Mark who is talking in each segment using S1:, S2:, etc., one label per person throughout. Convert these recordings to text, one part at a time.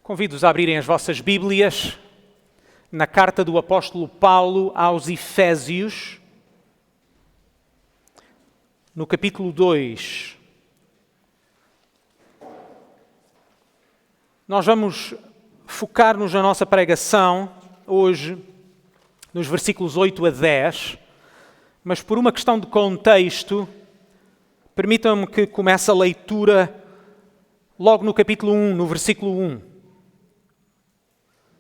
S1: Convido-os a abrirem as vossas Bíblias na carta do apóstolo Paulo aos Efésios, no capítulo 2. Nós vamos focar-nos na nossa pregação hoje nos versículos 8 a 10, mas por uma questão de contexto, permitam-me que comece a leitura logo no capítulo 1, no versículo 1.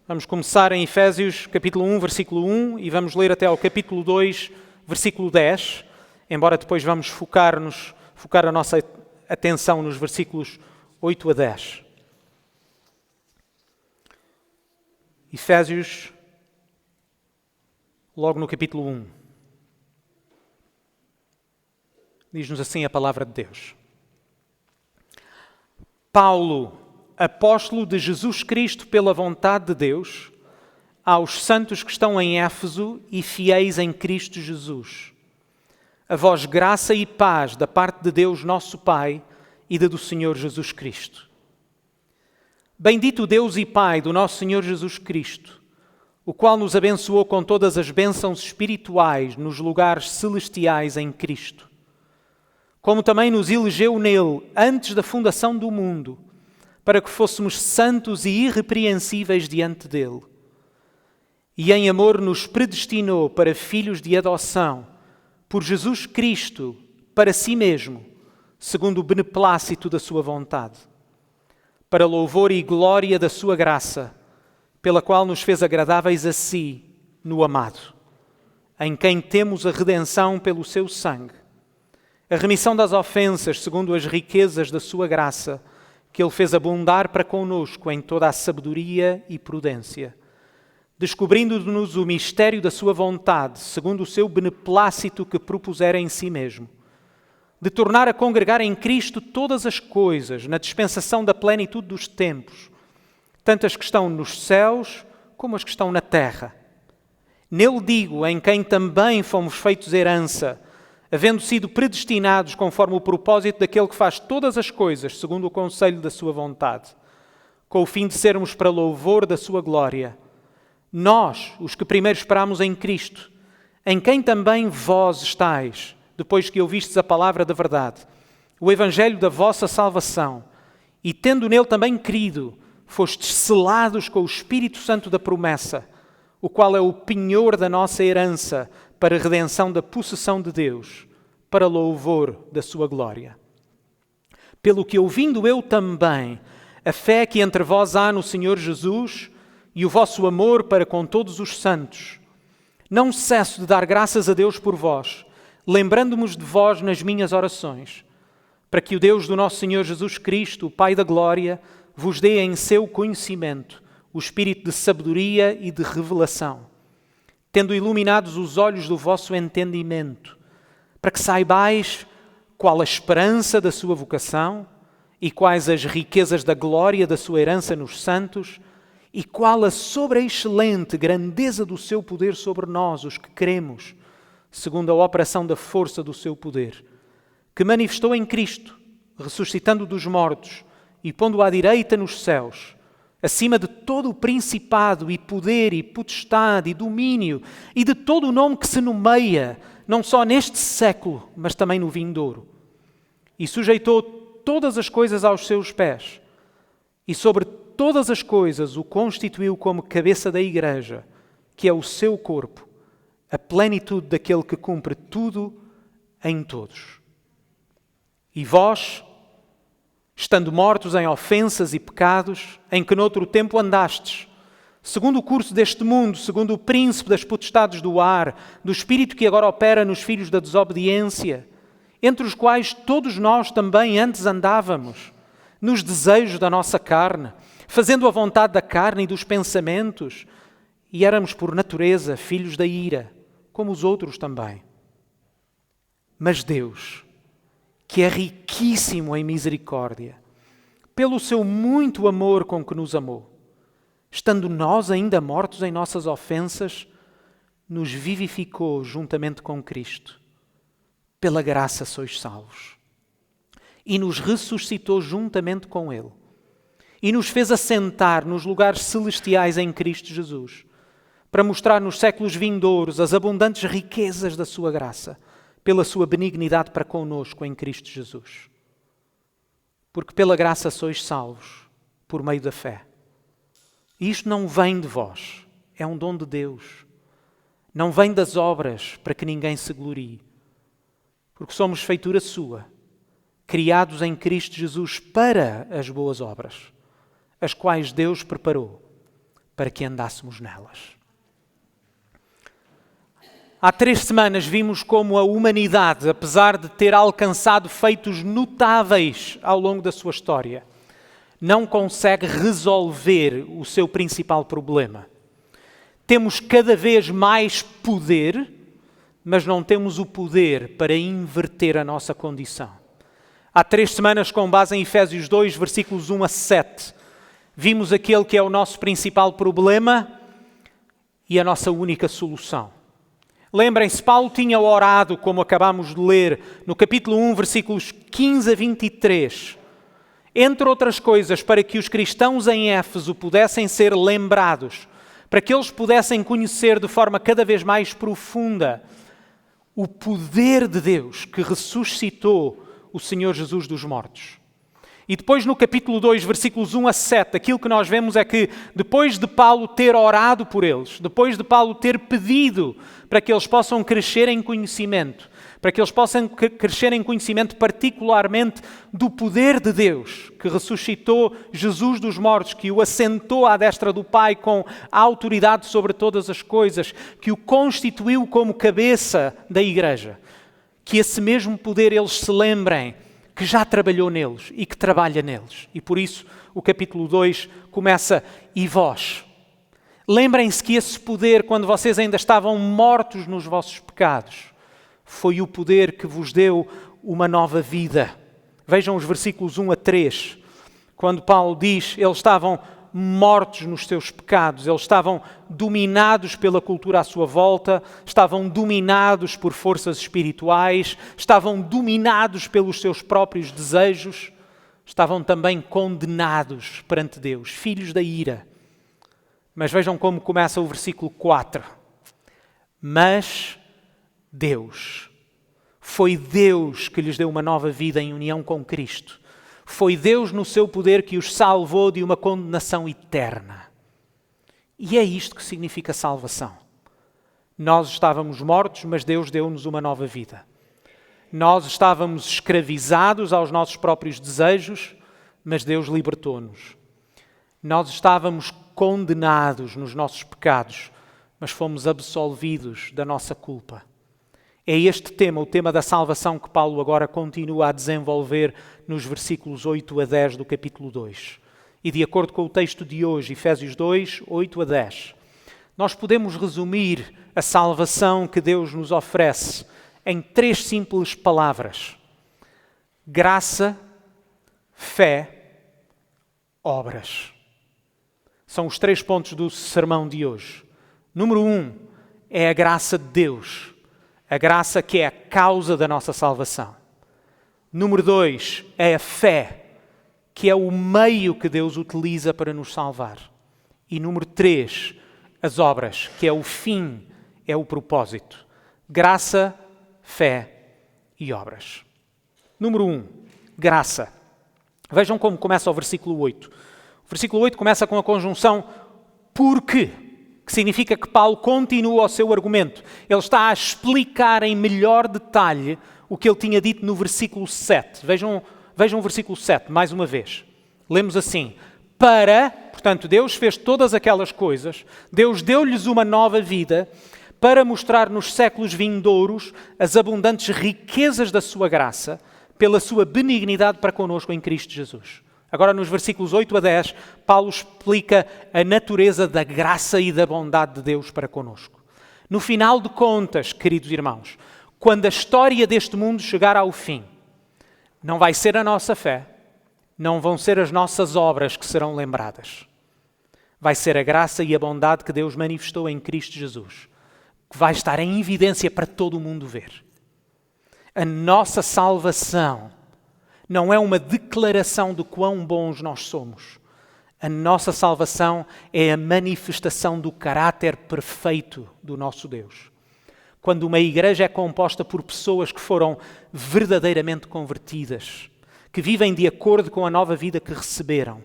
S1: Vamos começar em Efésios, capítulo 1, versículo 1, e vamos ler até ao capítulo 2, versículo 10, embora depois vamos focar a nossa atenção nos versículos 8 a 10. Efésios, logo no capítulo 1. Diz-nos assim a palavra de Deus. Paulo, apóstolo de Jesus Cristo pela vontade de Deus, aos santos que estão em Éfeso e fiéis em Cristo Jesus. A vós graça e paz da parte de Deus nosso Pai e da do Senhor Jesus Cristo. Bendito Deus e Pai do nosso Senhor Jesus Cristo, o qual nos abençoou com todas as bênçãos espirituais nos lugares celestiais em Cristo, como também nos elegeu nele antes da fundação do mundo, para que fôssemos santos e irrepreensíveis diante dele. E em amor nos predestinou para filhos de adoção, por Jesus Cristo, para si mesmo, segundo o beneplácito da sua vontade, para louvor e glória da sua graça, pela qual nos fez agradáveis a si, no amado, em quem temos a redenção pelo seu sangue, a remissão das ofensas segundo as riquezas da sua graça, que ele fez abundar para conosco em toda a sabedoria e prudência, descobrindo-nos o mistério da sua vontade, segundo o seu beneplácito que propusera em si mesmo, de tornar a congregar em Cristo todas as coisas, na dispensação da plenitude dos tempos, tanto as que estão nos céus como as que estão na terra. Nele digo, em quem também fomos feitos herança, havendo sido predestinados conforme o propósito daquele que faz todas as coisas, segundo o conselho da sua vontade, com o fim de sermos para louvor da sua glória. Nós, os que primeiro esperámos em Cristo, em quem também vós estáis, depois que ouvistes a palavra da verdade, o evangelho da vossa salvação, e tendo nele também crido, fostes selados com o Espírito Santo da promessa, o qual é o penhor da nossa herança, para a redenção da possessão de Deus, para louvor da sua glória. Pelo que, ouvindo eu também a fé que entre vós há no Senhor Jesus e o vosso amor para com todos os santos, não cesso de dar graças a Deus por vós, lembrando-me de vós nas minhas orações, para que o Deus do nosso Senhor Jesus Cristo, o Pai da glória, vos dê em seu conhecimento o espírito de sabedoria e de revelação, tendo iluminados os olhos do vosso entendimento, para que saibais qual a esperança da sua vocação e quais as riquezas da glória da sua herança nos santos e qual a sobreexcelente grandeza do seu poder sobre nós, os que cremos, segundo a operação da força do seu poder, que manifestou em Cristo, ressuscitando dos mortos e pondo à direita nos céus, acima de todo o principado e poder e potestade e domínio e de todo o nome que se nomeia, não só neste século, mas também no vindouro. E sujeitou todas as coisas aos seus pés, e sobre todas as coisas o constituiu como cabeça da igreja, que é o seu corpo, a plenitude daquele que cumpre tudo em todos. E vós, estando mortos em ofensas e pecados, em que noutro tempo andastes, segundo o curso deste mundo, segundo o príncipe das potestades do ar, do espírito que agora opera nos filhos da desobediência, entre os quais todos nós também antes andávamos, nos desejos da nossa carne, fazendo a vontade da carne e dos pensamentos, e éramos por natureza filhos da ira, como os outros também. Mas Deus, que é riquíssimo em misericórdia, pelo seu muito amor com que nos amou, estando nós ainda mortos em nossas ofensas, nos vivificou juntamente com Cristo. Pela graça sois salvos. E nos ressuscitou juntamente com Ele. e nos fez assentar nos lugares celestiais em Cristo Jesus, para mostrar nos séculos vindouros as abundantes riquezas da sua graça, pela sua benignidade para conosco em Cristo Jesus. Porque pela graça sois salvos, por meio da fé. E isto não vem de vós, é um dom de Deus. Não vem das obras para que ninguém se glorie. Porque somos feitura sua, criados em Cristo Jesus para as boas obras, as quais Deus preparou para que andássemos nelas. Há 3 semanas vimos como a humanidade, apesar de ter alcançado feitos notáveis ao longo da sua história, não consegue resolver o seu principal problema. Temos cada vez mais poder, mas não temos o poder para inverter a nossa condição. Há 3 semanas, com base em Efésios 2, versículos 1 a 7, vimos aquele que é o nosso principal problema e a nossa única solução. Lembrem-se, Paulo tinha orado, como acabámos de ler, no capítulo 1, versículos 15 a 23, entre outras coisas, para que os cristãos em Éfeso pudessem ser lembrados, para que eles pudessem conhecer de forma cada vez mais profunda o poder de Deus que ressuscitou o Senhor Jesus dos mortos. E depois no capítulo 2, versículos 1 a 7, aquilo que nós vemos é que depois de Paulo ter orado por eles, depois de Paulo ter pedido para que eles possam crescer em conhecimento, para que eles possam crescer em conhecimento particularmente do poder de Deus, que ressuscitou Jesus dos mortos, que o assentou à destra do Pai com a autoridade sobre todas as coisas, que o constituiu como cabeça da Igreja, que esse mesmo poder eles se lembrem que já trabalhou neles e que trabalha neles. E por isso o capítulo 2 começa: e vós? Lembrem-se que esse poder, quando vocês ainda estavam mortos nos vossos pecados, foi o poder que vos deu uma nova vida. Vejam os versículos 1 a 3, quando Paulo diz: eles estavam mortos nos seus pecados, eles estavam dominados pela cultura à sua volta, estavam dominados por forças espirituais, estavam dominados pelos seus próprios desejos, estavam também condenados perante Deus, filhos da ira. Mas vejam como começa o versículo 4. Mas Deus, foi Deus que lhes deu uma nova vida em união com Cristo. Foi Deus no seu poder que os salvou de uma condenação eterna. E é isto que significa salvação. Nós estávamos mortos, mas Deus deu-nos uma nova vida. Nós estávamos escravizados aos nossos próprios desejos, mas Deus libertou-nos. Nós estávamos condenados nos nossos pecados, mas fomos absolvidos da nossa culpa. É este tema, o tema da salvação, que Paulo agora continua a desenvolver nos versículos 8 a 10 do capítulo 2. E de acordo com o texto de hoje, Efésios 2, 8 a 10, nós podemos resumir a salvação que Deus nos oferece em 3 simples palavras: graça, fé, obras. São os 3 pontos do sermão de hoje. Número 1 é a graça de Deus. A graça que é a causa da nossa salvação. Número 2 é a fé, que é o meio que Deus utiliza para nos salvar. E número 3, as obras, que é o fim, é o propósito. Graça, fé e obras. Número 1, graça. Vejam como começa o versículo 8. O versículo 8 começa com a conjunção porque, que significa que Paulo continua o seu argumento. Ele está a explicar em melhor detalhe o que ele tinha dito no versículo 7. Vejam o versículo 7, mais uma vez. Lemos assim: portanto, Deus fez todas aquelas coisas, Deus deu-lhes uma nova vida, para mostrar nos séculos vindouros as abundantes riquezas da sua graça, pela sua benignidade para conosco em Cristo Jesus. Agora, nos versículos 8 a 10, Paulo explica a natureza da graça e da bondade de Deus para conosco. No final de contas, queridos irmãos, quando a história deste mundo chegar ao fim, não vai ser a nossa fé, não vão ser as nossas obras que serão lembradas. Vai ser a graça e a bondade que Deus manifestou em Cristo Jesus, que vai estar em evidência para todo o mundo ver. A nossa salvação não é uma declaração de quão bons nós somos. A nossa salvação é a manifestação do caráter perfeito do nosso Deus. Quando uma igreja é composta por pessoas que foram verdadeiramente convertidas, que vivem de acordo com a nova vida que receberam,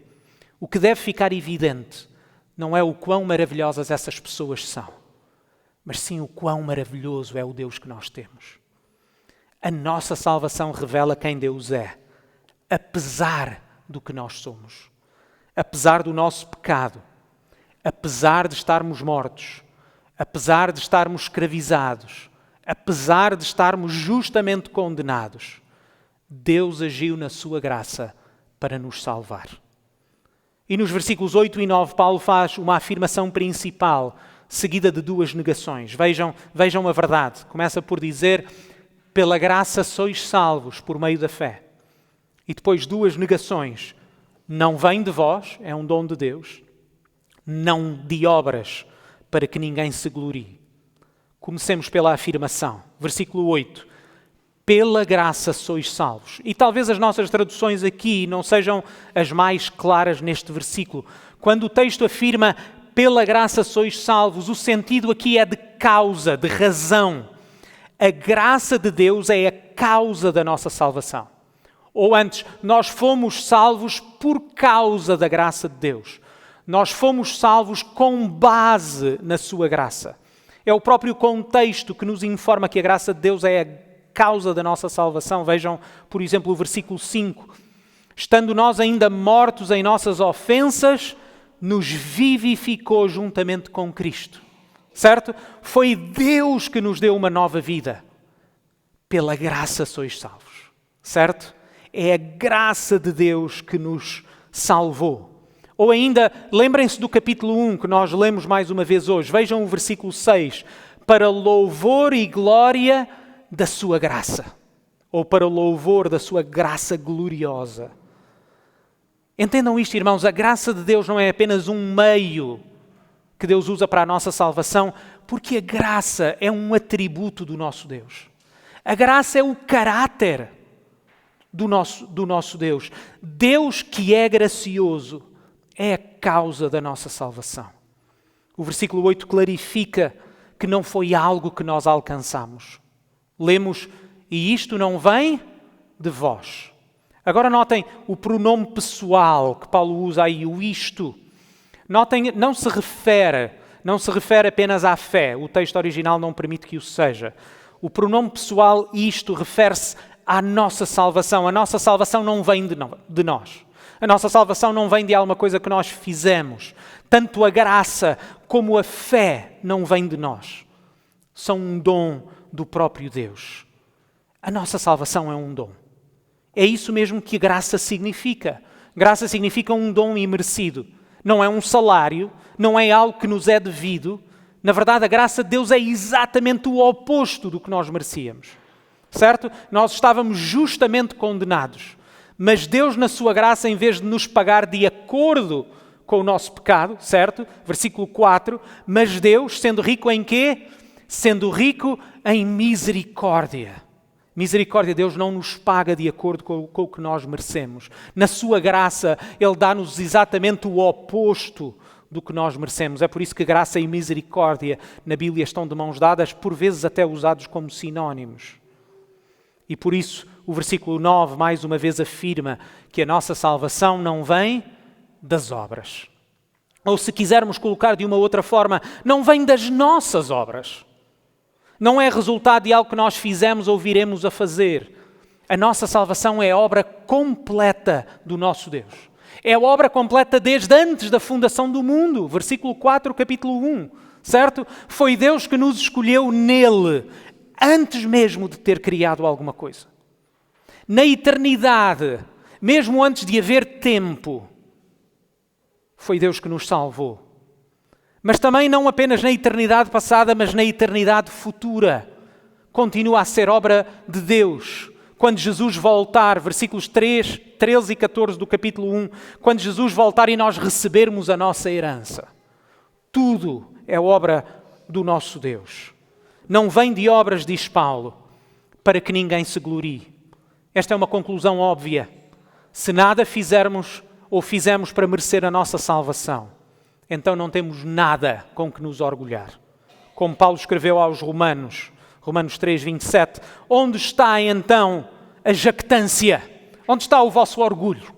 S1: o que deve ficar evidente não é o quão maravilhosas essas pessoas são, mas sim o quão maravilhoso é o Deus que nós temos. A nossa salvação revela quem Deus é, apesar do que nós somos. Apesar do nosso pecado, apesar de estarmos mortos, apesar de estarmos escravizados, apesar de estarmos justamente condenados, Deus agiu na sua graça para nos salvar. E nos versículos 8 e 9, Paulo faz uma afirmação principal, seguida de duas negações. Vejam a verdade. Começa por dizer, pela graça sois salvos por meio da fé. E depois duas negações. Não vem de vós, é um dom de Deus, não de obras, para que ninguém se glorie. Comecemos pela afirmação. Versículo 8. Pela graça sois salvos. E talvez as nossas traduções aqui não sejam as mais claras neste versículo. Quando o texto afirma, pela graça sois salvos, o sentido aqui é de causa, de razão. A graça de Deus é a causa da nossa salvação. Ou antes, nós fomos salvos por causa da graça de Deus. Nós fomos salvos com base na sua graça. É o próprio contexto que nos informa que a graça de Deus é a causa da nossa salvação. Vejam, por exemplo, o versículo 5. Estando nós ainda mortos em nossas ofensas, nos vivificou juntamente com Cristo. Certo? Foi Deus que nos deu uma nova vida. Pela graça sois salvos. Certo? É a graça de Deus que nos salvou. Ou ainda, lembrem-se do capítulo 1 que nós lemos mais uma vez hoje. Vejam o versículo 6. Para louvor e glória da sua graça. Ou para o louvor da sua graça gloriosa. Entendam isto, irmãos. A graça de Deus não é apenas um meio que Deus usa para a nossa salvação, porque a graça é um atributo do nosso Deus. A graça é o caráter do nosso Deus. Deus que é gracioso é a causa da nossa salvação. O versículo 8 clarifica que não foi algo que nós alcançamos. Lemos, e isto não vem de vós. Agora notem o pronome pessoal que Paulo usa aí, o isto. Notem, não se refere apenas à fé. O texto original não permite que o seja. O pronome pessoal, isto, refere-se à nossa salvação. A nossa salvação não vem de nós. A nossa salvação não vem de alguma coisa que nós fizemos. Tanto a graça como a fé não vem de nós. São um dom do próprio Deus. A nossa salvação é um dom. É isso mesmo que a graça significa. Graça significa um dom imerecido. Não é um salário, não é algo que nos é devido. Na verdade, a graça de Deus é exatamente o oposto do que nós merecíamos. Certo? Nós estávamos justamente condenados. Mas Deus, na sua graça, em vez de nos pagar de acordo com o nosso pecado, certo? Versículo 4. Mas Deus, sendo rico em quê? Sendo rico em misericórdia. Misericórdia, Deus não nos paga de acordo com o que nós merecemos. Na sua graça, Ele dá-nos exatamente o oposto do que nós merecemos. É por isso que graça e misericórdia na Bíblia estão de mãos dadas, por vezes até usados como sinónimos. E por isso o versículo 9 mais uma vez afirma que a nossa salvação não vem das obras. Ou se quisermos colocar de uma outra forma, não vem das nossas obras. Não é resultado de algo que nós fizemos ou viremos a fazer. A nossa salvação é a obra completa do nosso Deus. É a obra completa desde antes da fundação do mundo. Versículo 4, capítulo 1. Certo? Foi Deus que nos escolheu nele, antes mesmo de ter criado alguma coisa. Na eternidade, mesmo antes de haver tempo, foi Deus que nos salvou. Mas também não apenas na eternidade passada, mas na eternidade futura. Continua a ser obra de Deus. Quando Jesus voltar, versículos 3, 13 e 14 do capítulo 1, quando Jesus voltar e nós recebermos a nossa herança. Tudo é obra do nosso Deus. Não vem de obras, diz Paulo, para que ninguém se glorie. Esta é uma conclusão óbvia. Se nada fizermos ou fizemos para merecer a nossa salvação, então não temos nada com que nos orgulhar. Como Paulo escreveu aos Romanos, Romanos 3, 27, onde está então a jactância? Onde está o vosso orgulho?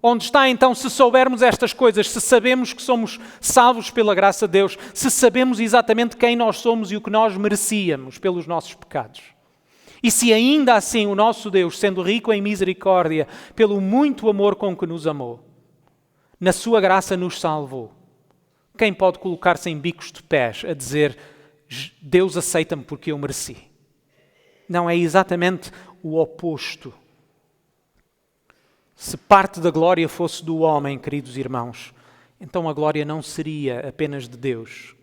S1: Onde está então, se soubermos estas coisas, se sabemos que somos salvos pela graça de Deus, se sabemos exatamente quem nós somos e o que nós merecíamos pelos nossos pecados? E se ainda assim o nosso Deus, sendo rico em misericórdia, pelo muito amor com que nos amou, na sua graça nos salvou, quem pode colocar-se em bicos de pés a dizer, Deus aceita-me porque eu mereci? Não, é exatamente o oposto. Se parte da glória fosse do homem, queridos irmãos, então a glória não seria apenas de Deus.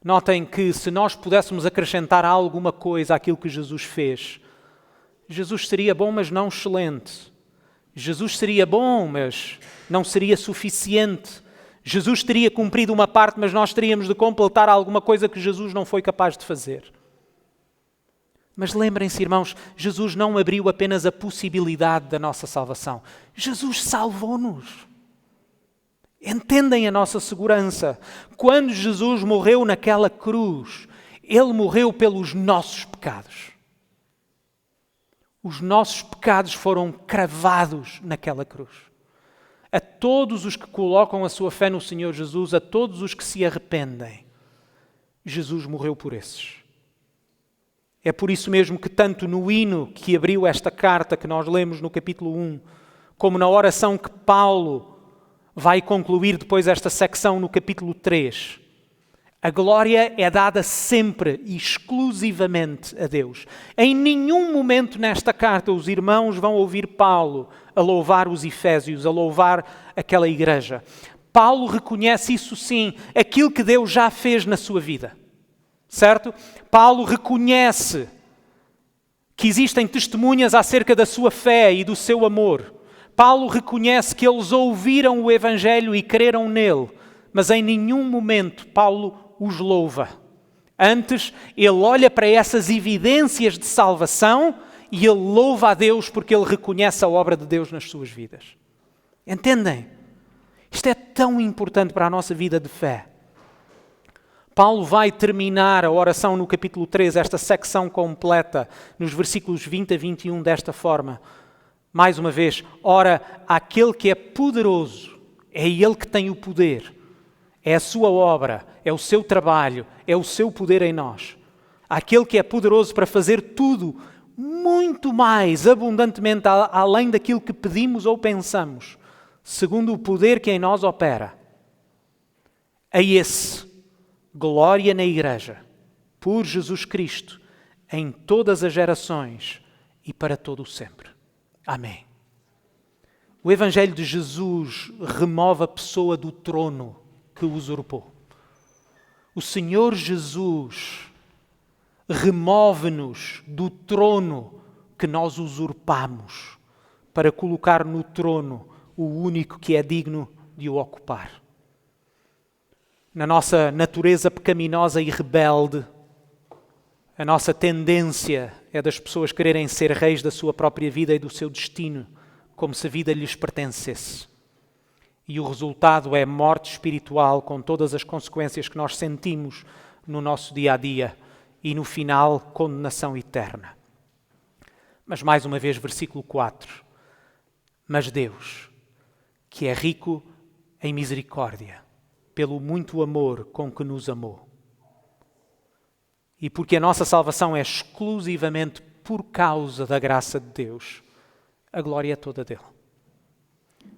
S1: Notem que se nós pudéssemos acrescentar alguma coisa àquilo que Jesus fez, Jesus seria bom, mas não excelente. Jesus seria bom, mas não seria suficiente. Jesus teria cumprido uma parte, mas nós teríamos de completar alguma coisa que Jesus não foi capaz de fazer. Mas lembrem-se, irmãos, Jesus não abriu apenas a possibilidade da nossa salvação. Jesus salvou-nos. Entendem a nossa segurança. Quando Jesus morreu naquela cruz, Ele morreu pelos nossos pecados. Os nossos pecados foram cravados naquela cruz. A todos os que colocam a sua fé no Senhor Jesus, a todos os que se arrependem, Jesus morreu por esses. É por isso mesmo que tanto no hino que abriu esta carta que nós lemos no capítulo 1, como na oração que Paulo vai concluir depois esta secção no capítulo 3, a glória é dada sempre e exclusivamente a Deus. Em nenhum momento nesta carta os irmãos vão ouvir Paulo a louvar os Efésios, a louvar aquela igreja. Paulo reconhece isso sim, aquilo que Deus já fez na sua vida. Certo? Paulo reconhece que existem testemunhas acerca da sua fé e do seu amor. Paulo reconhece que eles ouviram o Evangelho e creram nele, mas em nenhum momento Paulo os louva. Antes, ele olha para essas evidências de salvação e ele louva a Deus porque ele reconhece a obra de Deus nas suas vidas. Entendem? Isto é tão importante para a nossa vida de fé. Paulo vai terminar a oração no capítulo 3, esta secção completa, nos versículos 20 a 21, desta forma. Mais uma vez, ora, aquele que é poderoso, é Ele que tem o poder, é a sua obra, é o seu trabalho, é o seu poder em nós. Aquele que é poderoso para fazer tudo, muito mais abundantemente além daquilo que pedimos ou pensamos, segundo o poder que em nós opera. A esse, glória na Igreja, por Jesus Cristo, em todas as gerações e para todo o sempre. Amém. O Evangelho de Jesus remove a pessoa do trono que usurpou. O Senhor Jesus remove-nos do trono que nós usurpamos para colocar no trono o único que é digno de o ocupar. Na nossa natureza pecaminosa e rebelde, a nossa tendência é das pessoas quererem ser reis da sua própria vida e do seu destino, como se a vida lhes pertencesse. E o resultado é morte espiritual, com todas as consequências que nós sentimos no nosso dia-a-dia, e no final, condenação eterna. Mas mais uma vez, versículo 4. Mas Deus, que é rico em misericórdia, pelo muito amor com que nos amou, e porque a nossa salvação é exclusivamente por causa da graça de Deus, a glória é toda dele.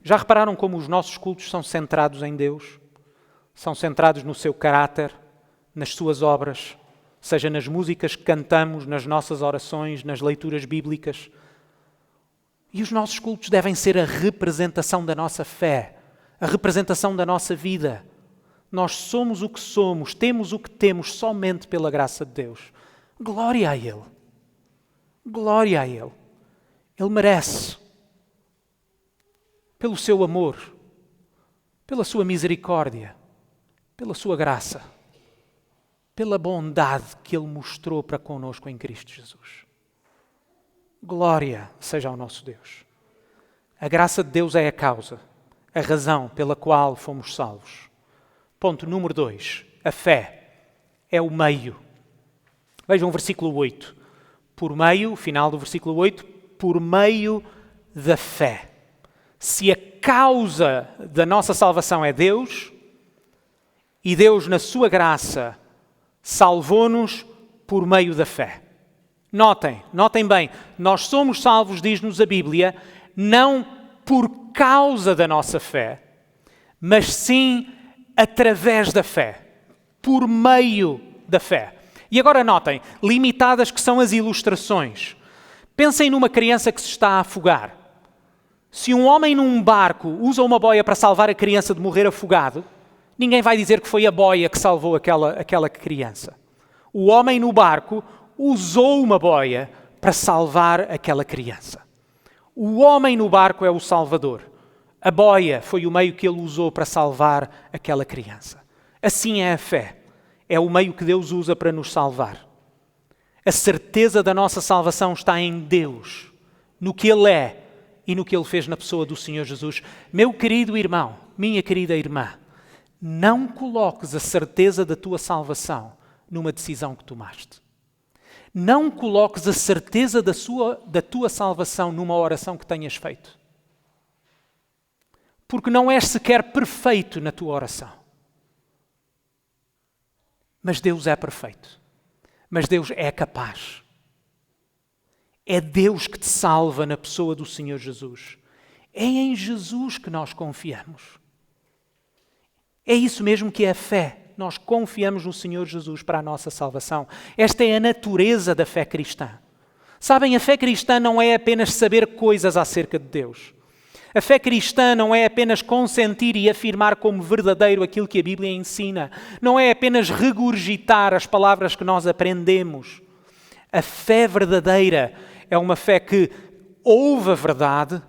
S1: Já repararam como os nossos cultos são centrados em Deus? São centrados no seu caráter, nas suas obras, seja nas músicas que cantamos, nas nossas orações, nas leituras bíblicas. E os nossos cultos devem ser a representação da nossa fé, a representação da nossa vida. Nós somos o que somos, temos o que temos somente pela graça de Deus. Glória a Ele. Glória a Ele. Ele merece. Pelo seu amor, pela sua misericórdia, pela sua graça, pela bondade que Ele mostrou para conosco em Cristo Jesus. Glória seja ao nosso Deus. A graça de Deus é a causa. a razão pela qual fomos salvos. Ponto número 2. A fé é o meio. Vejam o versículo 8. Por meio, final do versículo 8, por meio da fé. Se a causa da nossa salvação é Deus, e Deus, na sua graça, salvou-nos por meio da fé. Notem bem, nós somos salvos, diz-nos a Bíblia, não por causa da nossa fé, mas sim através da fé, por meio da fé. E agora notem, limitadas que são as ilustrações. Pensem numa criança que se está a afogar. Se um homem num barco usa uma boia para salvar a criança de morrer afogado, ninguém vai dizer que foi a boia que salvou aquela criança. O homem no barco usou uma boia para salvar aquela criança. O homem no barco é o Salvador. A boia foi o meio que ele usou para salvar aquela criança. Assim é a fé. É o meio que Deus usa para nos salvar. A certeza da nossa salvação está em Deus, no que Ele é e no que Ele fez na pessoa do Senhor Jesus. Meu querido irmão, minha querida irmã, não coloques a certeza da tua salvação numa decisão que tomaste. Não coloques a certeza da tua salvação numa oração que tenhas feito. Porque não és sequer perfeito na tua oração. Mas Deus é perfeito. Mas Deus é capaz. É Deus que te salva na pessoa do Senhor Jesus. É em Jesus que nós confiamos. É isso mesmo que é a fé. Nós confiamos no Senhor Jesus para a nossa salvação. Esta é a natureza da fé cristã. Sabem, a fé cristã não é apenas saber coisas acerca de Deus. A fé cristã não é apenas consentir e afirmar como verdadeiro aquilo que a Bíblia ensina. Não é apenas regurgitar as palavras que nós aprendemos. A fé verdadeira é uma fé que ouve a verdade,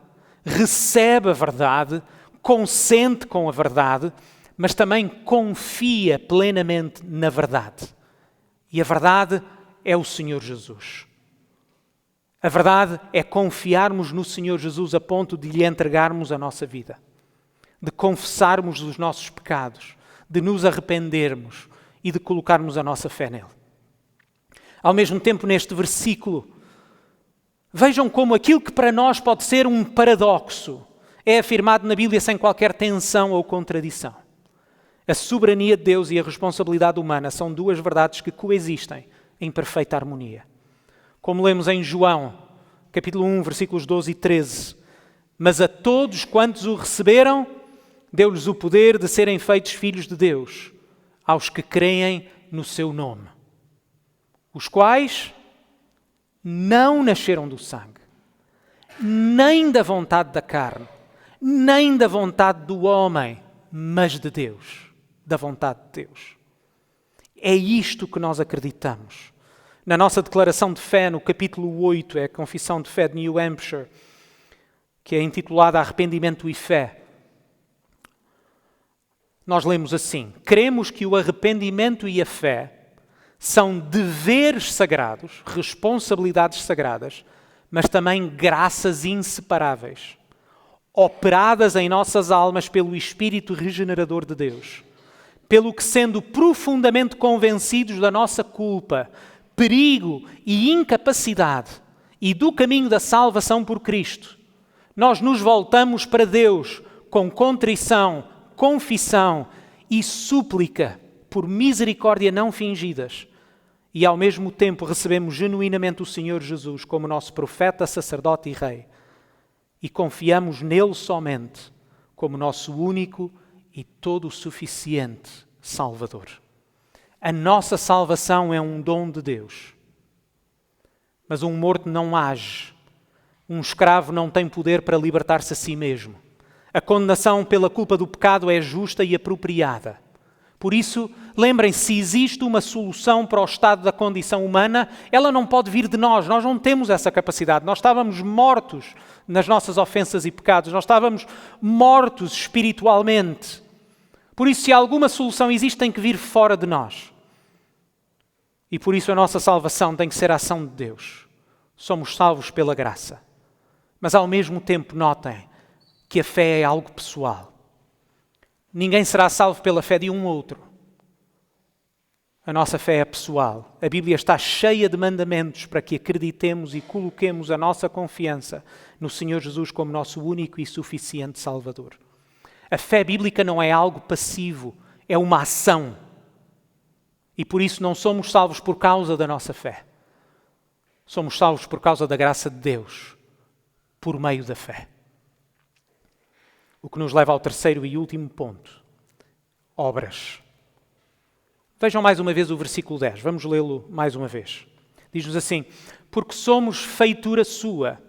S1: recebe a verdade, consente com a verdade, mas também confia plenamente na verdade. E a verdade é o Senhor Jesus. A verdade é confiarmos no Senhor Jesus a ponto de lhe entregarmos a nossa vida, de confessarmos os nossos pecados, de nos arrependermos e de colocarmos a nossa fé nele. Ao mesmo tempo, neste versículo, vejam como aquilo que para nós pode ser um paradoxo é afirmado na Bíblia sem qualquer tensão ou contradição. A soberania de Deus e a responsabilidade humana são duas verdades que coexistem em perfeita harmonia. Como lemos em João, capítulo 1, versículos 12 e 13. Mas a todos quantos o receberam, deu-lhes o poder de serem feitos filhos de Deus, aos que creem no seu nome. Os quais não nasceram do sangue, nem da vontade da carne, nem da vontade do homem, mas de Deus. Da vontade de Deus. É isto que nós acreditamos. Na nossa declaração de fé, no capítulo 8, é a Confissão de Fé de New Hampshire, que é intitulada Arrependimento e Fé. Nós lemos assim: cremos que o arrependimento e a fé são deveres sagrados, responsabilidades sagradas, mas também graças inseparáveis, operadas em nossas almas pelo Espírito regenerador de Deus. Pelo que, sendo profundamente convencidos da nossa culpa, perigo e incapacidade e do caminho da salvação por Cristo, nós nos voltamos para Deus com contrição, confissão e súplica por misericórdia não fingidas e ao mesmo tempo recebemos genuinamente o Senhor Jesus como nosso profeta, sacerdote e rei e confiamos nele somente como nosso único e todo suficiente Salvador. A nossa salvação é um dom de Deus. Mas um morto não age. Um escravo não tem poder para libertar-se a si mesmo. A condenação pela culpa do pecado é justa e apropriada. Por isso, lembrem-se, se existe uma solução para o estado da condição humana, ela não pode vir de nós. Nós não temos essa capacidade. Nós estávamos mortos nas nossas ofensas e pecados. Nós estávamos mortos espiritualmente. Por isso, se alguma solução existe, tem que vir fora de nós. E por isso a nossa salvação tem que ser a ação de Deus. Somos salvos pela graça. Mas ao mesmo tempo, notem que a fé é algo pessoal. Ninguém será salvo pela fé de um outro. A nossa fé é pessoal. A Bíblia está cheia de mandamentos para que acreditemos e coloquemos a nossa confiança no Senhor Jesus como nosso único e suficiente Salvador. A fé bíblica não é algo passivo, é uma ação. E por isso não somos salvos por causa da nossa fé. Somos salvos por causa da graça de Deus, por meio da fé. O que nos leva ao terceiro e último ponto. Obras. Vejam mais uma vez o versículo 10. Vamos lê-lo mais uma vez. Diz-nos assim: porque somos feitura sua,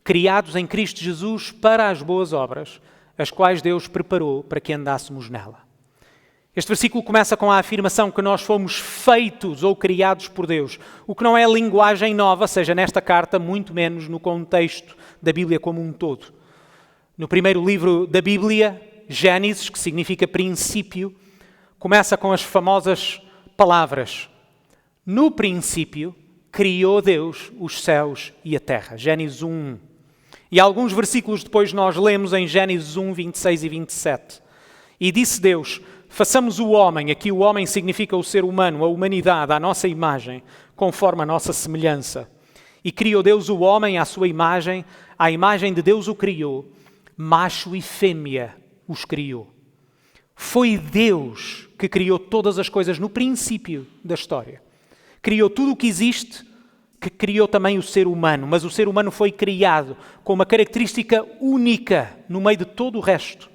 S1: criados em Cristo Jesus para as boas obras, as quais Deus preparou para que andássemos nela. Este versículo começa com a afirmação que nós fomos feitos ou criados por Deus, o que não é linguagem nova, seja nesta carta, muito menos no contexto da Bíblia como um todo. No primeiro livro da Bíblia, Gênesis, que significa princípio, começa com as famosas palavras: no princípio criou Deus os céus e a terra. Gênesis 1. E alguns versículos depois nós lemos em Gênesis 1, 26 e 27. E disse Deus: façamos o homem, aqui o homem significa o ser humano, a humanidade, à nossa imagem, conforme a nossa semelhança. E criou Deus o homem à sua imagem, à imagem de Deus o criou, macho e fêmea os criou. Foi Deus que criou todas as coisas no princípio da história. Criou tudo o que existe, que criou também o ser humano, mas o ser humano foi criado com uma característica única no meio de todo o resto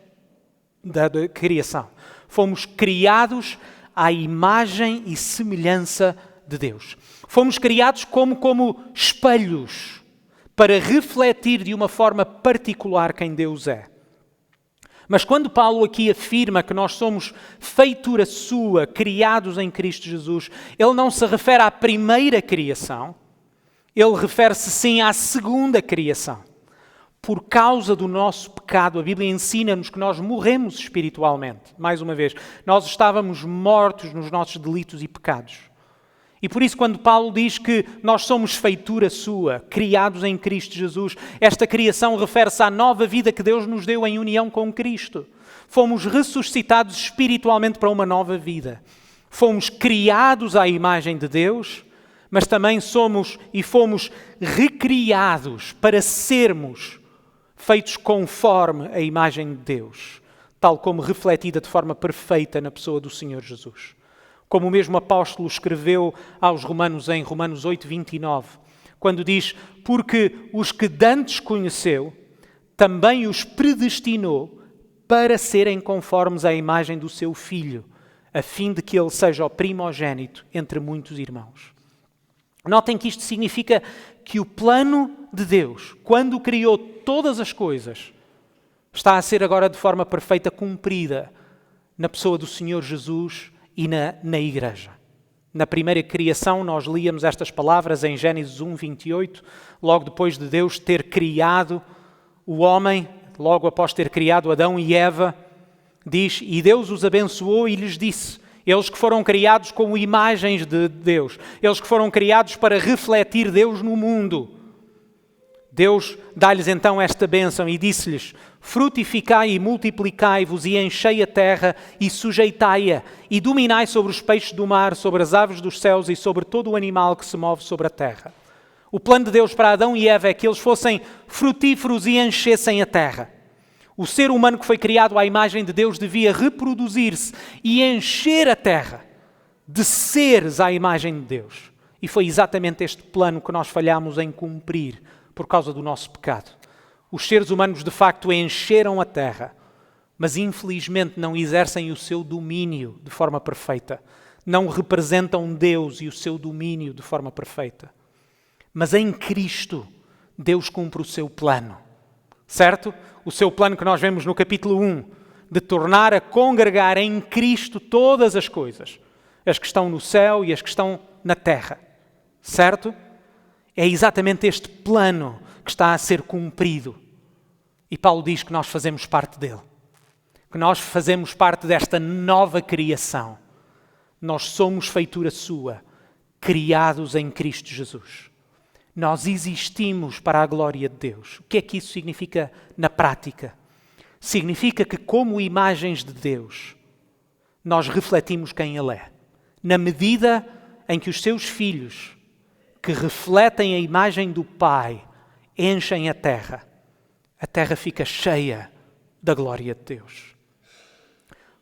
S1: da criação. Fomos criados à imagem e semelhança de Deus. Fomos criados como espelhos para refletir de uma forma particular quem Deus é. Mas quando Paulo aqui afirma que nós somos feitura sua, criados em Cristo Jesus, ele não se refere à primeira criação, ele refere-se sim à segunda criação. Por causa do nosso pecado, a Bíblia ensina-nos que nós morremos espiritualmente. Mais uma vez, nós estávamos mortos nos nossos delitos e pecados. E por isso, quando Paulo diz que nós somos feitura sua, criados em Cristo Jesus, esta criação refere-se à nova vida que Deus nos deu em união com Cristo. Fomos ressuscitados espiritualmente para uma nova vida. Fomos criados à imagem de Deus, mas também fomos recriados para sermos feitos conforme a imagem de Deus, tal como refletida de forma perfeita na pessoa do Senhor Jesus. Como o mesmo apóstolo escreveu aos Romanos em Romanos 8, 29, quando diz: porque os que dantes conheceu, também os predestinou para serem conformes à imagem do seu Filho, a fim de que ele seja o primogênito entre muitos irmãos. Notem que isto significa que o plano de Deus, quando criou todas as coisas, está a ser agora de forma perfeita cumprida na pessoa do Senhor Jesus e na Igreja. Na primeira criação nós líamos estas palavras em Gênesis 1, 28, logo depois de Deus ter criado o homem, logo após ter criado Adão e Eva, diz: e Deus os abençoou e lhes disse, eles que foram criados como imagens de Deus, eles que foram criados para refletir Deus no mundo. Deus dá-lhes então esta bênção e disse-lhes: frutificai e multiplicai-vos e enchei a terra e sujeitai-a e dominai sobre os peixes do mar, sobre as aves dos céus e sobre todo o animal que se move sobre a terra. O plano de Deus para Adão e Eva é que eles fossem frutíferos e enchessem a terra. O ser humano que foi criado à imagem de Deus devia reproduzir-se e encher a terra de seres à imagem de Deus. E foi exatamente este plano que nós falhamos em cumprir por causa do nosso pecado. Os seres humanos de facto encheram a terra, mas infelizmente não exercem o seu domínio de forma perfeita. Não representam Deus e o seu domínio de forma perfeita. Mas em Cristo, Deus cumpre o seu plano. Certo? O seu plano que nós vemos no capítulo 1, de tornar a congregar em Cristo todas as coisas, as que estão no céu e as que estão na terra. Certo? É exatamente este plano que está a ser cumprido. E Paulo diz que nós fazemos parte dele. Que nós fazemos parte desta nova criação. Nós somos feitura sua, criados em Cristo Jesus. Nós existimos para a glória de Deus. O que é que isso significa na prática? significa que, como imagens de Deus, nós refletimos quem Ele é. Na medida em que os seus filhos, que refletem a imagem do Pai, enchem a terra fica cheia da glória de Deus.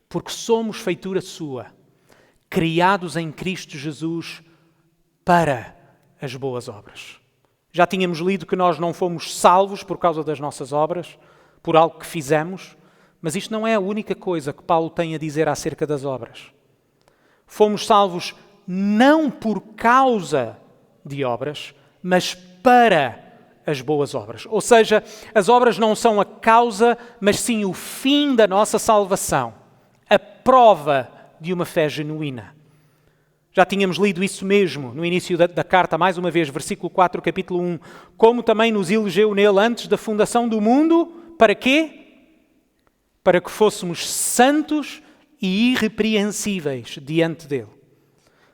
S1: Porque somos feitura sua, criados em Cristo Jesus para as boas obras. Já tínhamos lido que nós não fomos salvos por causa das nossas obras, por algo que fizemos, mas isto não é a única coisa que Paulo tem a dizer acerca das obras. Fomos salvos não por causa de obras, mas para as boas obras. Ou seja, as obras não são a causa, mas sim o fim da nossa salvação, a prova de uma fé genuína. Já tínhamos lido isso mesmo no início da carta, mais uma vez, versículo 4, capítulo 1. Como também nos elegeu nele antes da fundação do mundo, para quê? Para que fôssemos santos e irrepreensíveis diante dele.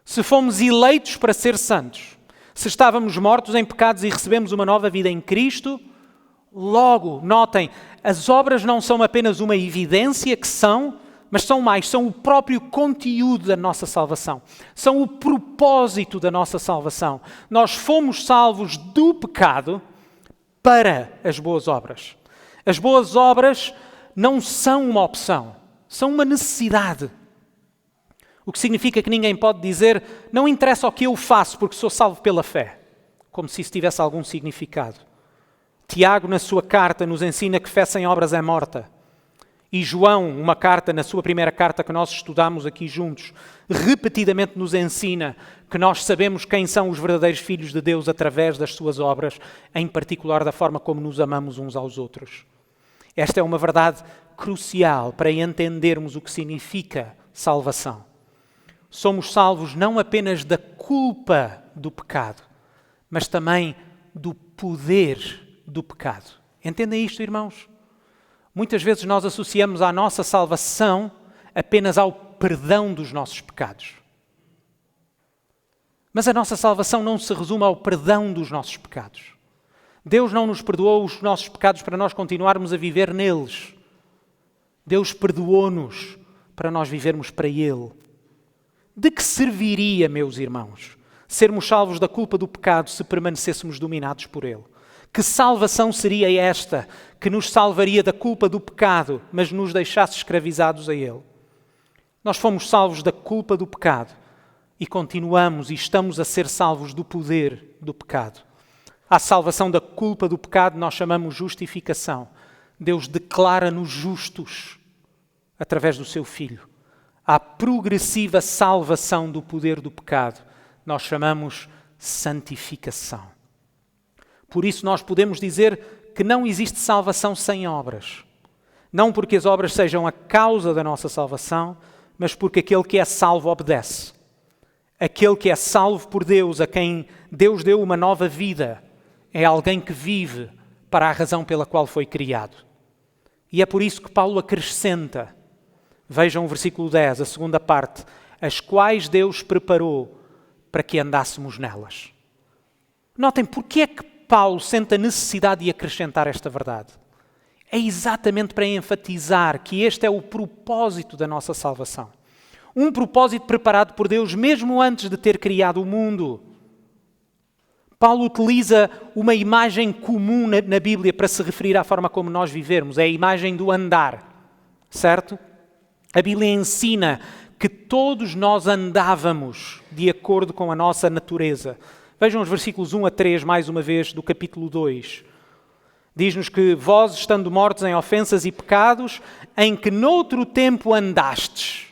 S1: Se fomos eleitos para ser santos, se estávamos mortos em pecados e recebemos uma nova vida em Cristo, logo, notem, as obras não são apenas uma evidência que são, mas são o próprio conteúdo da nossa salvação. São o propósito da nossa salvação. Nós fomos salvos do pecado para as boas obras. As boas obras não são uma opção, são uma necessidade. O que significa que ninguém pode dizer, não interessa o que eu faço porque sou salvo pela fé. Como se isso tivesse algum significado. Tiago, na sua carta, nos ensina que fé sem obras é morta. E João, uma carta, na sua primeira carta que nós estudamos aqui juntos, repetidamente nos ensina que nós sabemos quem são os verdadeiros filhos de Deus através das suas obras, em particular da forma como nos amamos uns aos outros. Esta é uma verdade crucial para entendermos o que significa salvação. Somos salvos não apenas da culpa do pecado, mas também do poder do pecado. Entendem isto, irmãos? Muitas vezes nós associamos a nossa salvação apenas ao perdão dos nossos pecados. Mas a nossa salvação não se resume ao perdão dos nossos pecados. Deus não nos perdoou os nossos pecados para nós continuarmos a viver neles. Deus perdoou-nos para nós vivermos para Ele. De que serviria, meus irmãos, sermos salvos da culpa do pecado se permanecêssemos dominados por Ele? Que salvação seria esta que nos salvaria da culpa do pecado, mas nos deixasse escravizados a Ele? Nós fomos salvos da culpa do pecado e continuamos e estamos a ser salvos do poder do pecado. À salvação da culpa do pecado nós chamamos justificação. Deus declara-nos justos através do seu Filho. À progressiva salvação do poder do pecado nós chamamos santificação. Por isso nós podemos dizer que não existe salvação sem obras. Não porque as obras sejam a causa da nossa salvação, mas porque aquele que é salvo obedece. Aquele que é salvo por Deus, a quem Deus deu uma nova vida, é alguém que vive para a razão pela qual foi criado. E é por isso que Paulo acrescenta, vejam o versículo 10, a segunda parte, as quais Deus preparou para que andássemos nelas. Notem, porque é que Paulo sente a necessidade de acrescentar esta verdade? É exatamente para enfatizar que este é o propósito da nossa salvação. Um propósito preparado por Deus mesmo antes de ter criado o mundo. Paulo utiliza uma imagem comum na Bíblia para se referir à forma como nós vivemos. É a imagem do andar, certo? A Bíblia ensina que todos nós andávamos de acordo com a nossa natureza. Vejam os versículos 1 a 3, mais uma vez, do capítulo 2. Diz-nos que vós, estando mortos em ofensas e pecados, em que noutro tempo andastes.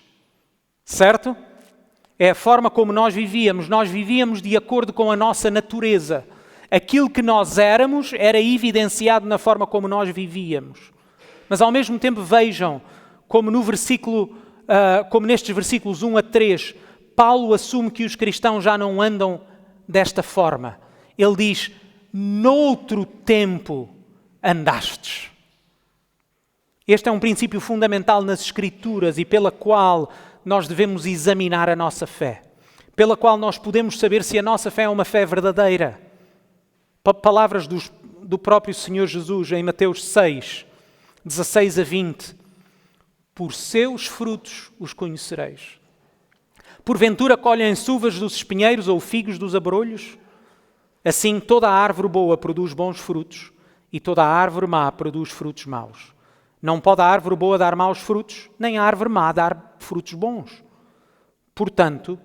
S1: Certo? É a forma como nós vivíamos. Nós vivíamos de acordo com a nossa natureza. Aquilo que nós éramos era evidenciado na forma como nós vivíamos. Mas ao mesmo tempo vejam como como nestes versículos 1 a 3, Paulo assume que os cristãos já não andam desta forma. Ele diz, noutro tempo andastes. Este é um princípio fundamental nas Escrituras e pela qual nós devemos examinar a nossa fé. Pela qual nós podemos saber se a nossa fé é uma fé verdadeira. Palavras do próprio Senhor Jesus em Mateus 6. 16 a 20. Por seus frutos os conhecereis. Porventura colhem-se uvas dos espinheiros ou figos dos abrolhos? Assim toda a árvore boa produz bons frutos, e toda a árvore má produz frutos maus. Não pode a árvore boa dar maus frutos, nem a árvore má dar frutos bons. Portanto,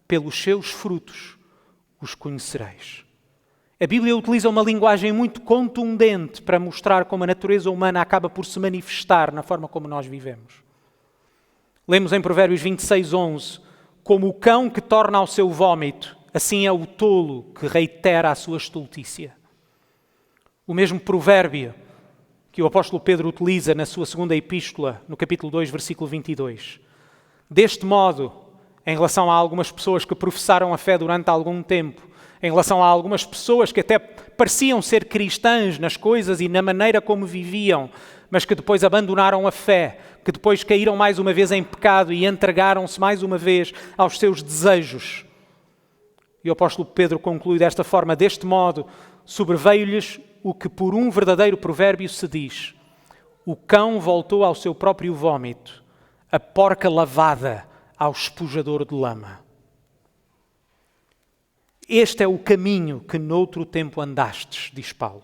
S1: pelos seus frutos os conhecereis. A Bíblia utiliza uma linguagem muito contundente para mostrar como a natureza humana acaba por se manifestar na forma como nós vivemos. Lemos em Provérbios 26:11, como o cão que torna ao seu vômito, assim é o tolo que reitera a sua estultícia. O mesmo provérbio que o apóstolo Pedro utiliza na sua segunda epístola, no capítulo 2, versículo 22. Deste modo, em relação a algumas pessoas que professaram a fé durante algum tempo, em relação a algumas pessoas que até pareciam ser cristãs nas coisas e na maneira como viviam, mas que depois abandonaram a fé, que depois caíram mais uma vez em pecado e entregaram-se mais uma vez aos seus desejos. E o apóstolo Pedro conclui desta forma: deste modo, sobreveio-lhes o que por um verdadeiro provérbio se diz: o cão voltou ao seu próprio vômito, a porca lavada ao espujador de lama. Este é o caminho que noutro tempo andastes, diz Paulo.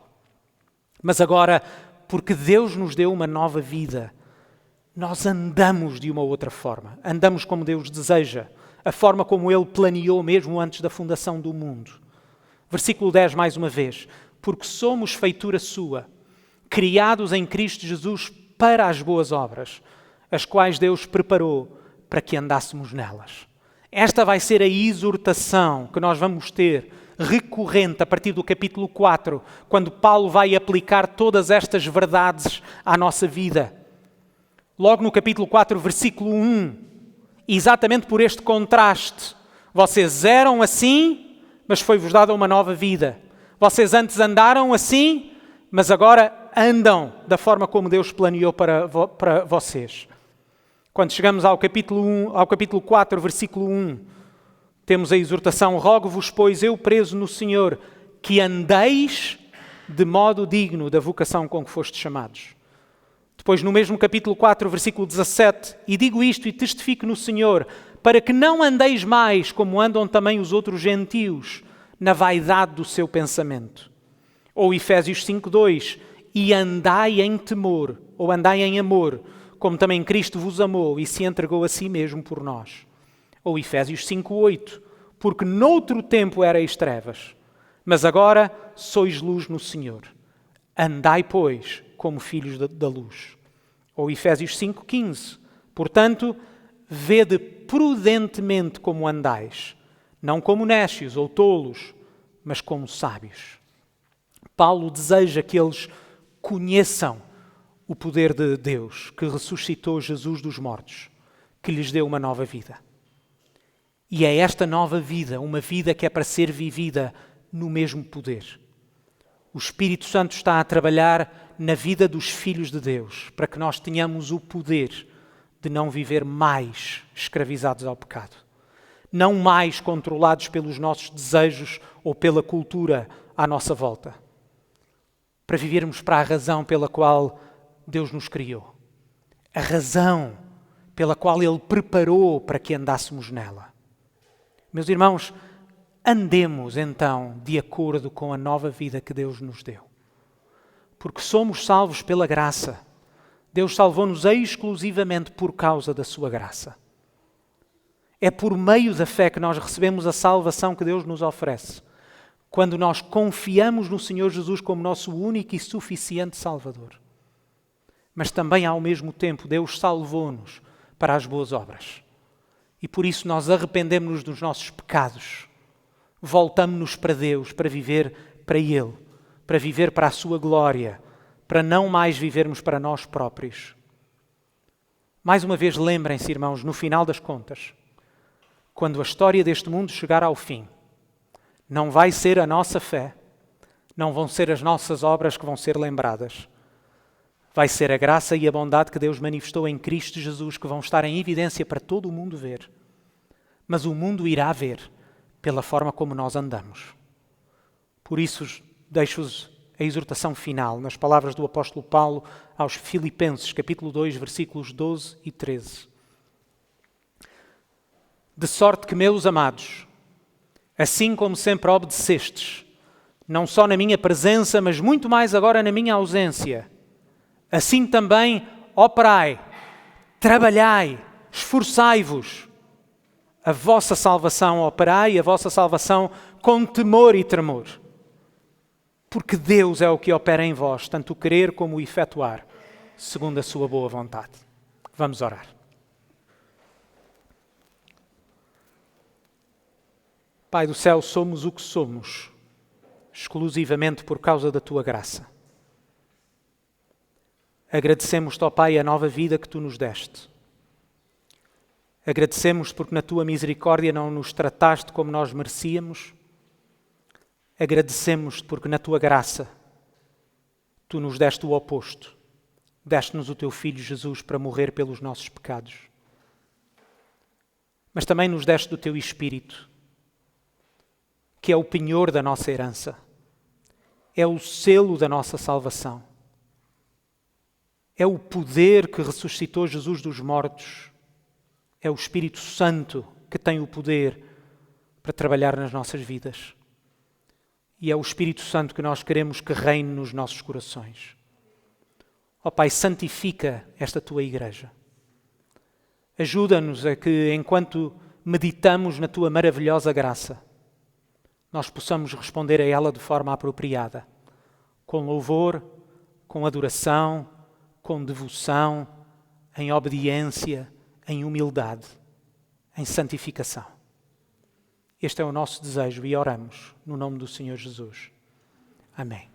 S1: Mas agora, porque Deus nos deu uma nova vida, nós andamos de uma outra forma. Andamos como Deus deseja, a forma como Ele planeou mesmo antes da fundação do mundo. Versículo 10, mais uma vez. Porque somos feitura sua, criados em Cristo Jesus para as boas obras, as quais Deus preparou para que andássemos nelas. Esta vai ser a exortação que nós vamos ter recorrente a partir do capítulo 4, quando Paulo vai aplicar todas estas verdades à nossa vida. Logo no capítulo 4, versículo 1, exatamente por este contraste. Vocês eram assim, mas foi-vos dada uma nova vida. Vocês antes andaram assim, mas agora andam da forma como Deus planeou para vocês. Quando chegamos ao capítulo 4, versículo 1, temos a exortação: rogo-vos, pois eu preso no Senhor, que andeis de modo digno da vocação com que fostes chamados. Depois, no mesmo capítulo 4, versículo 17, e digo isto e testifico no Senhor, para que não andeis mais como andam também os outros gentios, na vaidade do seu pensamento. Ou Efésios 5:2, e andai em temor, ou andai em amor, como também Cristo vos amou e se entregou a si mesmo por nós. Ou Efésios 5:8, porque noutro tempo erais trevas, mas agora sois luz no Senhor. Andai, pois, como filhos da luz. Ou Efésios 5:15, portanto, vede prudentemente como andais, não como néscios ou tolos, mas como sábios. Paulo deseja que eles conheçam o poder de Deus, que ressuscitou Jesus dos mortos, que lhes deu uma nova vida. E é esta nova vida, uma vida que é para ser vivida no mesmo poder. O Espírito Santo está a trabalhar na vida dos filhos de Deus, para que nós tenhamos o poder de não viver mais escravizados ao pecado, não mais controlados pelos nossos desejos ou pela cultura à nossa volta, para vivermos para a razão pela qual Deus nos criou, a razão pela qual Ele preparou para que andássemos nela. Meus irmãos, andemos então de acordo com a nova vida que Deus nos deu. Porque somos salvos pela graça. Deus salvou-nos exclusivamente por causa da sua graça. É por meio da fé que nós recebemos a salvação que Deus nos oferece, quando nós confiamos no Senhor Jesus como nosso único e suficiente Salvador. Mas também, ao mesmo tempo, Deus salvou-nos para as boas obras. E por isso nós arrependemos-nos dos nossos pecados. Voltamos-nos para Deus, para viver para Ele, para viver para a sua glória, para não mais vivermos para nós próprios. Mais uma vez, lembrem-se, irmãos, no final das contas, quando a história deste mundo chegar ao fim, não vai ser a nossa fé, não vão ser as nossas obras que vão ser lembradas. Vai ser a graça e a bondade que Deus manifestou em Cristo Jesus que vão estar em evidência para todo o mundo ver. Mas o mundo irá ver pela forma como nós andamos. Por isso, deixo-vos a exortação final, nas palavras do apóstolo Paulo aos Filipenses, capítulo 2, versículos 12 e 13. De sorte que, meus amados, assim como sempre obedecestes, não só na minha presença, mas muito mais agora na minha ausência, assim também operai, trabalhai, esforçai-vos. A vossa salvação operai, a vossa salvação com temor e tremor. Porque Deus é o que opera em vós, tanto o querer como o efetuar, segundo a sua boa vontade. Vamos orar. Pai do céu, somos o que somos, exclusivamente por causa da Tua graça. Agradecemos-te, ó Pai, a nova vida que Tu nos deste. Agradecemos porque na Tua misericórdia não nos trataste como nós merecíamos. Agradecemos-te porque na Tua graça Tu nos deste o oposto. Deste-nos o Teu Filho Jesus para morrer pelos nossos pecados. Mas também nos deste do Teu Espírito, que é o penhor da nossa herança. É o selo da nossa salvação. É o poder que ressuscitou Jesus dos mortos. É o Espírito Santo que tem o poder para trabalhar nas nossas vidas. E é o Espírito Santo que nós queremos que reine nos nossos corações. Ó Pai, santifica esta Tua igreja. Ajuda-nos a que, enquanto meditamos na Tua maravilhosa graça, nós possamos responder a ela de forma apropriada, com louvor, com adoração, com devoção, em obediência, em humildade, em santificação. Este é o nosso desejo e oramos no nome do Senhor Jesus. Amém.